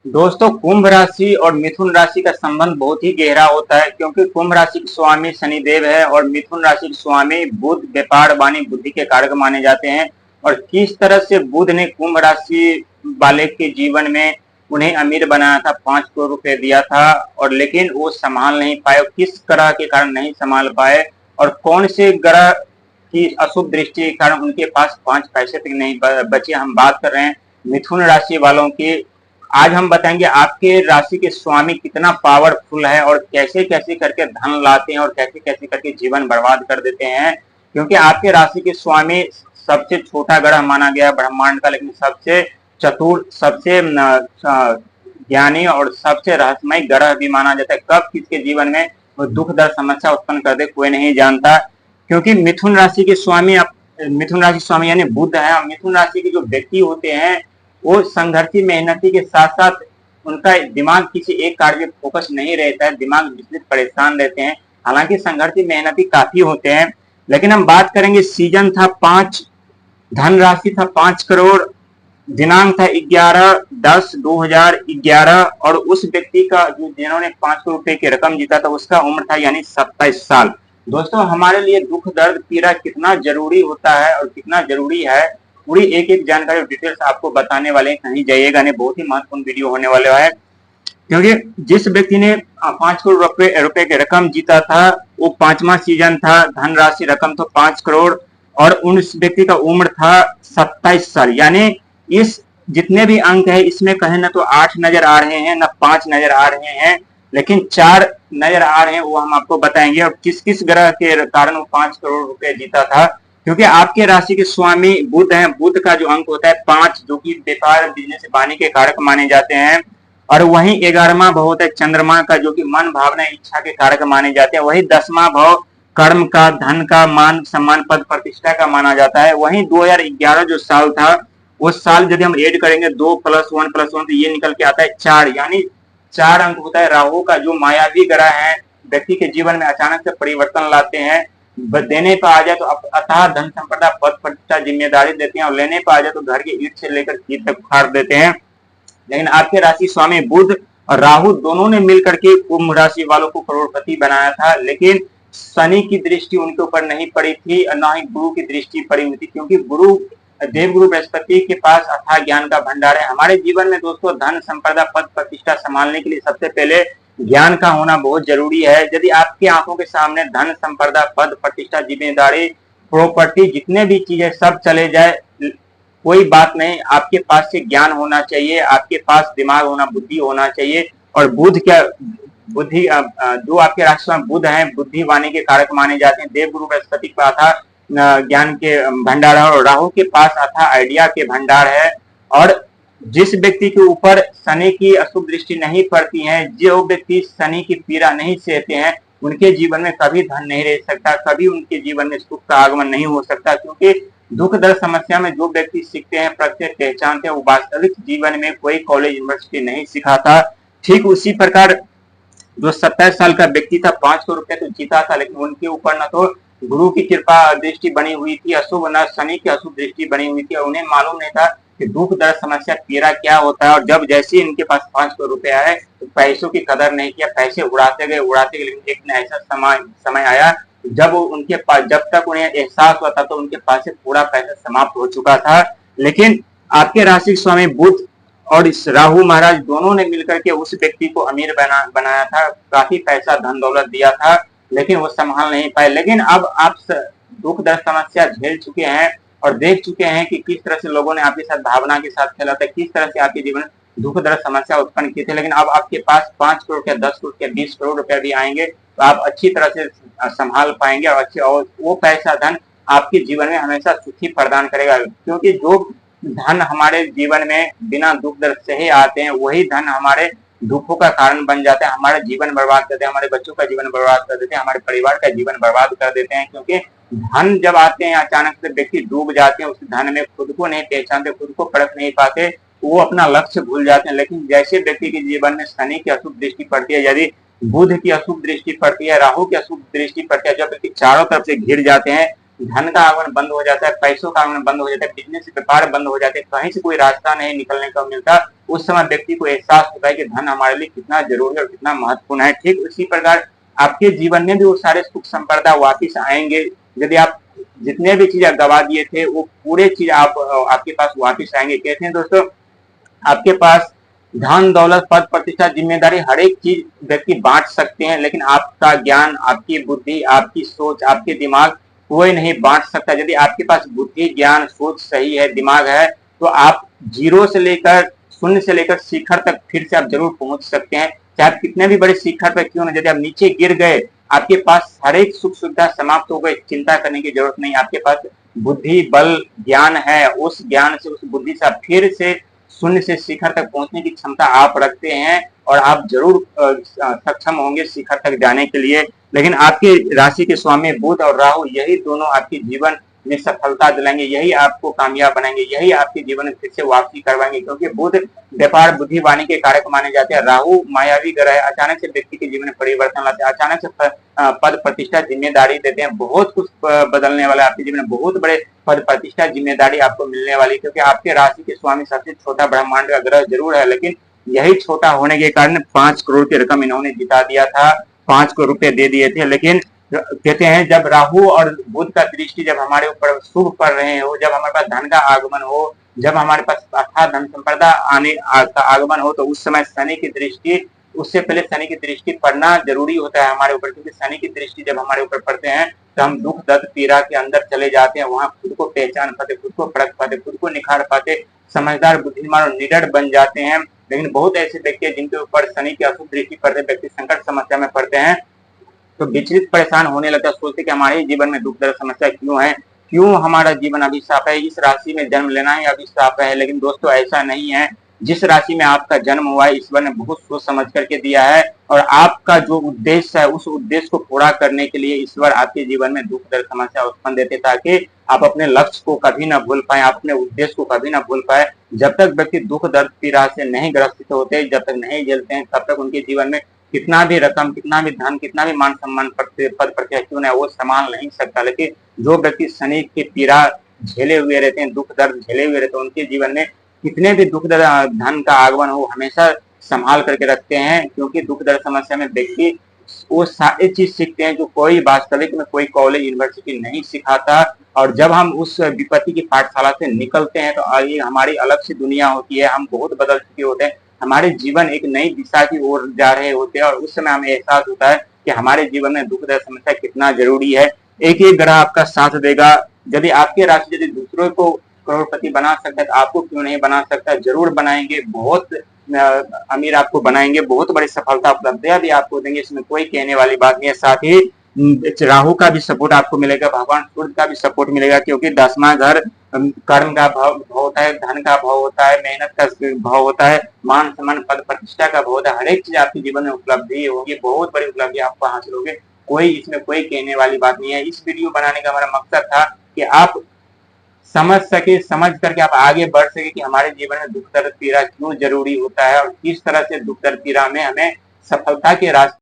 दोस्तों, कुंभ राशि और मिथुन राशि का संबंध बहुत ही गहरा होता है, क्योंकि कुंभ राशि के स्वामी शनिदेव है और मिथुन राशि के स्वामी बुध व्यापार वाणी बुद्धि के कारक माने जाते हैं। और किस तरह से बुध ने कुंभ राशि वाले के जीवन में उन्हें अमीर बनाया था, 5 करोड़ रुपए दिया था, और लेकिन वो संभाल नहीं पाए। किस ग्रह के कारण नहीं संभाल पाए और कौन से ग्रह की अशुभ दृष्टि के कारण उनके पास 5 पैसे तक नहीं बचे। हम बात कर रहे हैं मिथुन राशि वालों की। आज हम बताएंगे आपके राशि के स्वामी कितना पावरफुल है और कैसे कैसे करके धन लाते हैं और कैसे कैसे करके जीवन बर्बाद कर देते हैं। क्योंकि आपके राशि के स्वामी सबसे छोटा ग्रह माना गया ब्रह्मांड का, लेकिन सबसे चतुर, सबसे ज्ञानी और सबसे रहस्यमय ग्रह भी माना जाता है। कब किसके जीवन में वो दुख दर्द समस्या उत्पन्न कर दे कोई नहीं जानता। क्योंकि मिथुन राशि स्वामी यानी बुध है। और मिथुन राशि के जो व्यक्ति होते हैं वो संघर्षी मेहनती के साथ साथ उनका दिमाग किसी एक कार्य में फोकस नहीं रहता है, दिमाग विचलित परेशान रहते हैं। हालांकि संघर्षी मेहनती काफी होते हैं, लेकिन हम बात करेंगे सीजन था 5, धन राशि था 5 करोड़, दिनांक था 11/10/2011 और उस व्यक्ति का जो जिन्होंने 5 करोड़ रुपए की रकम जीता था उसका उम्र था यानी 27 साल। दोस्तों, हमारे लिए दुख दर्द पीड़ा कितना जरूरी होता है और कितना जरूरी है, पूरी एक एक जानकारी और डिटेल्स आपको बताने वाले हैं। कहीं जाइएगा नहीं, बहुत ही महत्वपूर्ण वीडियो होने वाला है। क्योंकि जिस व्यक्ति ने 5 करोड़ रुपए की रकम जीता था वो 5वां सीजन था, धनराशि रकम तो 5 करोड़ और उस व्यक्ति का उम्र था 27 साल। यानी इस जितने भी अंक है इसमें कहीं ना तो 8 नजर आ रहे हैं, ना 5 नजर आ रहे हैं, लेकिन 4 नजर आ रहे हैं। वो हम आपको बताएंगे और किस किस ग्रह के कारण वो 5 करोड़ रुपए जीता था। क्योंकि आपके राशि के स्वामी बुध हैं, बुध का जो अंक होता है 5, जो कि व्यापार बिजनेस वाणी के कारक माने जाते हैं। और वही 11वां भाव होता है चंद्रमा का, जो कि मन भावना इच्छा के कारक माने जाते हैं। वही 10वां भाव कर्म का, धन का, मान सम्मान पद प्रतिष्ठा का माना जाता है। वही 2011 जो साल था उस साल यदि हम ऐड करेंगे 2 + 1 + 1 तो ये निकल के आता है 4, यानी 4 अंक होता है। राहु का जो मायावी ग्रह है व्यक्ति के जीवन में अचानक से परिवर्तन लाते हैं। देने पर आ जाए तो अतः धन संपदा पद प्रतिष्ठा जिम्मेदारी देते हैं और लेने पर आ जाए तो घर की ईट से लेकर ईट तक उखाड़ देते हैं। लेकिन आपके राशि स्वामी बुध और राहु दोनों ने मिलकर के कुंभ राशि वालों को करोड़पति बनाया था, लेकिन शनि की दृष्टि उनके ऊपर नहीं पड़ी थी और न ही गुरु की दृष्टि पड़ी हुई थी। क्योंकि गुरु देवगुरु बृहस्पति के पास अथाह ज्ञान का भंडार है। हमारे जीवन में दोस्तों धन संपदा पद प्रतिष्ठा संभालने के लिए सबसे पहले ज्ञान का होना बहुत जरूरी है। यदि आपके आंखों के सामने धन संपदा पद प्रतिष्ठा जिम्मेदारी प्रॉपर्टी जितने भी चीजें सब चले जाए कोई बात नहीं, आपके पास से ज्ञान होना चाहिए, आपके पास दिमाग होना, बुद्धि होना चाहिए। और बुध क्या बुद्धि जो आपके राशि में बुध है बुद्धि वाणी के कारक माने जाते हैं। देवगुरु बृहस्पति के पास था ज्ञान के भंडार है और राहु के पास था आइडिया के भंडार है। और जिस व्यक्ति के ऊपर शनि की अशुभ दृष्टि नहीं पड़ती है, जो व्यक्ति शनि की पीड़ा नहीं सहते हैं, उनके जीवन में कभी धन नहीं रह सकता, कभी उनके जीवन में सुख का आगमन नहीं हो सकता। क्योंकि दुख दर्द समस्या में जो व्यक्ति सीखते हैं, प्रत्येक पहचानते हैं, वो वास्तविक जीवन में कोई कॉलेज यूनिवर्सिटी नहीं सिखाता। ठीक उसी प्रकार जो 27 साल का व्यक्ति था 5 करोड़ रुपए तो जीता था, लेकिन उनके ऊपर न तो गुरु की कृपा दृष्टि बनी हुई थी अशुभ, न शनि की अशुभ दृष्टि बनी हुई थी और उन्हें मालूम नहीं था कि दुख दर्द समस्या पीड़ा क्या होता है। और जब जैसे इनके पास 5 करोड़ रुपए आए तो पैसों की कदर नहीं किया, पैसे उड़ाते गए लेकिन एक न ऐसा समय आया जब उनके पास, जब तक उन्हें एहसास हुआ था तो उनके पास से पूरा पैसा समाप्त हो चुका था। लेकिन आपके राशि स्वामी बुध और इस राहु महाराज दोनों ने मिलकर के उस व्यक्ति को अमीर बनाया था, काफी पैसा धन दौलत दिया था, लेकिन वो संभाल नहीं पाए। लेकिन अब आप दुख दर्द समस्या झेल चुके हैं और देख चुके हैं कि किस तरह से लोगों ने आपके साथ भावना के साथ खेला था, किस तरह से आपके जीवन में दुख दर्द समस्या उत्पन्न की थी। लेकिन अब आपके पास 5 करोड़ या 10 करोड़ या 20 करोड़ रुपए भी आएंगे तो आप अच्छी तरह से संभाल पाएंगे और अच्छे, और वो पैसा धन आपके जीवन में हमेशा सुखी प्रदान करेगा। क्योंकि जो धन हमारे जीवन में बिना दुख दर्द से ही आते हैं वही धन हमारे दुखों का कारण बन जाते हैं, हमारा जीवन बर्बाद करते हैं, हमारे बच्चों का जीवन बर्बाद कर देते हैं, हमारे परिवार का जीवन बर्बाद कर देते हैं। क्योंकि धन जब आते हैं अचानक से व्यक्ति डूब जाते हैं, उस धन में खुद को नहीं पहचानते, खुद को परख नहीं पाते, वो अपना लक्ष्य भूल जाते हैं। लेकिन जैसे व्यक्ति के जीवन में शनि की अशुभ दृष्टि पड़ती है, यदि बुध की अशुभ दृष्टि पड़ती है, राहु की अशुभ दृष्टि पड़ती है, जब व्यक्ति चारों तरफ से घिर जाते हैं धन का आगमन बंद हो जाता है, पैसों का आगमन बंद हो जाता है, बिजनेस व्यापार बंद हो जाते हैं, कहीं से कोई रास्ता नहीं निकलने का मिलता, उस समय व्यक्ति को एहसास होता है कि धन हमारे लिए कितना जरूरी और कितना महत्वपूर्ण है। ठीक उसी प्रकार आपके जीवन में भी वो सारे सुख संपदा वापिस आएंगे। यदि आप जितने भी चीज आप गवा दिए थे वो पूरे चीज आपके पास वापिस आएंगे। कहते हैं दोस्तों, आपके पास धन दौलत पद प्रतिष्ठा जिम्मेदारी हर एक चीज व्यक्ति बांट सकते हैं, लेकिन आपका ज्ञान, आपकी बुद्धि, आपकी सोच, आपके दिमाग कोई नहीं बांट सकता। यदि आपके पास बुद्धि, ज्ञान, सोच सही है, दिमाग है, तो आप जीरो से लेकर, शून्य से लेकर शिखर तक फिर से आप जरूर पहुंच सकते हैं। चाहे आप कितने भी बड़े शिखर पर क्यों ना, यदि आप नीचे गिर गए, आपके पास हर एक सुख सुविधा समाप्त हो गई, चिंता करने की जरूरत नहीं। आपके पास बुद्धि, बल, ज्ञान है, उस ज्ञान से, उस बुद्धि से आप फिर से शून्य से शिखर तक पहुंचने की क्षमता आप रखते हैं, और आप जरूर सक्षम होंगे शिखर तक जाने के लिए। लेकिन आपके राशि के स्वामी बुध और राहु, यही दोनों आपके जीवन में सफलता दिलाएंगे, यही आपको कामयाब बनाएंगे, यही आपके जीवन में फिर से वापसी करवाएंगे। क्योंकि बुध व्यापार बुद्धि वाणी के कारक माने जाते हैं, राहु मायावी ग्रह है, अचानक से व्यक्ति के जीवन में परिवर्तन लाते हैं, अचानक से पद प्रतिष्ठा जिम्मेदारी देते हैं, बहुत कुछ बदलने वाला आपके जीवन में, बहुत बड़े पद प्रतिष्ठा जिम्मेदारी आपको मिलने वाली। क्योंकि आपके राशि के स्वामी सबसे छोटा ब्रह्मांड का ग्रह जरूर है, लेकिन यही छोटा होने के कारण 5 करोड़ की रकम इन्होंने जिता दिया था, 5 करोड़ रुपए दे दिए थे। लेकिन कहते हैं जब राहु और बुध का दृष्टि जब हमारे ऊपर शुभ पड़ रहे हो, जब हमारे पास धन का आगमन हो, जब हमारे पास अथाह धन संपदा आने का आगमन हो, तो उस समय शनि की दृष्टि, उससे पहले शनि की दृष्टि पड़ना जरूरी होता है हमारे ऊपर। क्योंकि शनि की दृष्टि जब हमारे ऊपर पड़ते हैं तो हम दुख दर्द पीड़ा के अंदर चले जाते हैं, वहां खुद को पहचान पाते, खुद को परख पाते, खुद को निखार पाते, समझदार, बुद्धिमान और निडर बन जाते हैं। लेकिन बहुत ऐसे व्यक्ति हैं जिनके ऊपर शनि की अशुभ दृष्टि पड़ते, व्यक्ति संकट समस्या में पड़ते हैं, तो विचलित परेशान होने लगता है, सोचते कि हमारे जीवन में दुख दर्द समस्या क्यों है, क्यों हमारा जीवन अभिशाप है, इस राशि में जन्म लेना ही अभिशाप है। लेकिन दोस्तों ऐसा नहीं है, जिस राशि में आपका जन्म हुआ है ईश्वर ने बहुत सोच समझ करके दिया है, और आपका जो उद्देश्य है उस उद्देश्य को पूरा करने के लिए ईश्वर आपके जीवन में दुख दर्द समस्या उत्पन्न देते, ताकि आप अपने लक्ष्य को कभी ना भूल पाए, आप अपने उद्देश्य को कभी ना भूल पाए। जब तक व्यक्ति दुख दर्द पीड़ा से नहीं ग्रसित होते, जब तक नहीं झेलते हैं, तब तक उनके जीवन में कितना भी रकम, कितना भी धन, कितना भी मान सम्मान, पद प्रतिष्ठा क्यों ना वो संभाल नहीं सकता। लेकिन जो व्यक्ति शनि की पीड़ा झेले हुए रहते हैं, दुख दर्द झेले हुए रहते हैं, उनके जीवन में कितने भी दुख दर्द, धन का आगमन हो, हमेशा संभाल करके रखते हैं। क्योंकि दुख दर्द समस्या में व्यक्ति वो सारी चीज सीखते हैं जो कोई वास्तविक में कोई कॉलेज यूनिवर्सिटी नहीं सिखाता। और जब हम उस विपत्ति की पाठशाला से निकलते हैं तो ये हमारी अलग सी दुनिया होती है, हम बहुत बदल चुके होते हैं, हमारे जीवन एक नई दिशा की ओर जा रहे होते हैं, और उस समय हमें एहसास होता है कि हमारे जीवन में दुख दर्द समस्या कितना जरूरी है। एक एक ग्रह आपका साथ देगा। यदि आपकी राशि यदि दूसरों को करोड़पति बना सकता है तो आपको क्यों नहीं बना सकता, जरूर बनाएंगे, बहुत अमीर आपको बनाएंगे, बहुत बड़ी सफलता उपलब्धियां भी आपको देंगे, इसमें कोई कहने वाली बात नहीं है। साथ ही राहु का भी सपोर्ट आपको मिलेगा, भगवान सूर्य का भी सपोर्ट मिलेगा, क्योंकि 10वां घर कर्म का भाव होता है, धन का भाव होता है, मेहनत का भाव होता है, मान सम्मान पद प्रतिष्ठा का भाव होता है। हर एक चीज आपके जीवन में उपलब्धि होगी, बहुत बड़ी उपलब्धि आपको हासिल होगी, कोई इसमें कोई कहने वाली बात नहीं है। इस वीडियो बनाने का हमारा मकसद था कि आप समझ सके, समझ करके आप आगे बढ़ सके कि हमारे जीवन में दुख दर्द पीड़ा क्यों जरूरी होता है, और किस तरह से दुख दर्द पीड़ा में हमें सफलता के रास्ते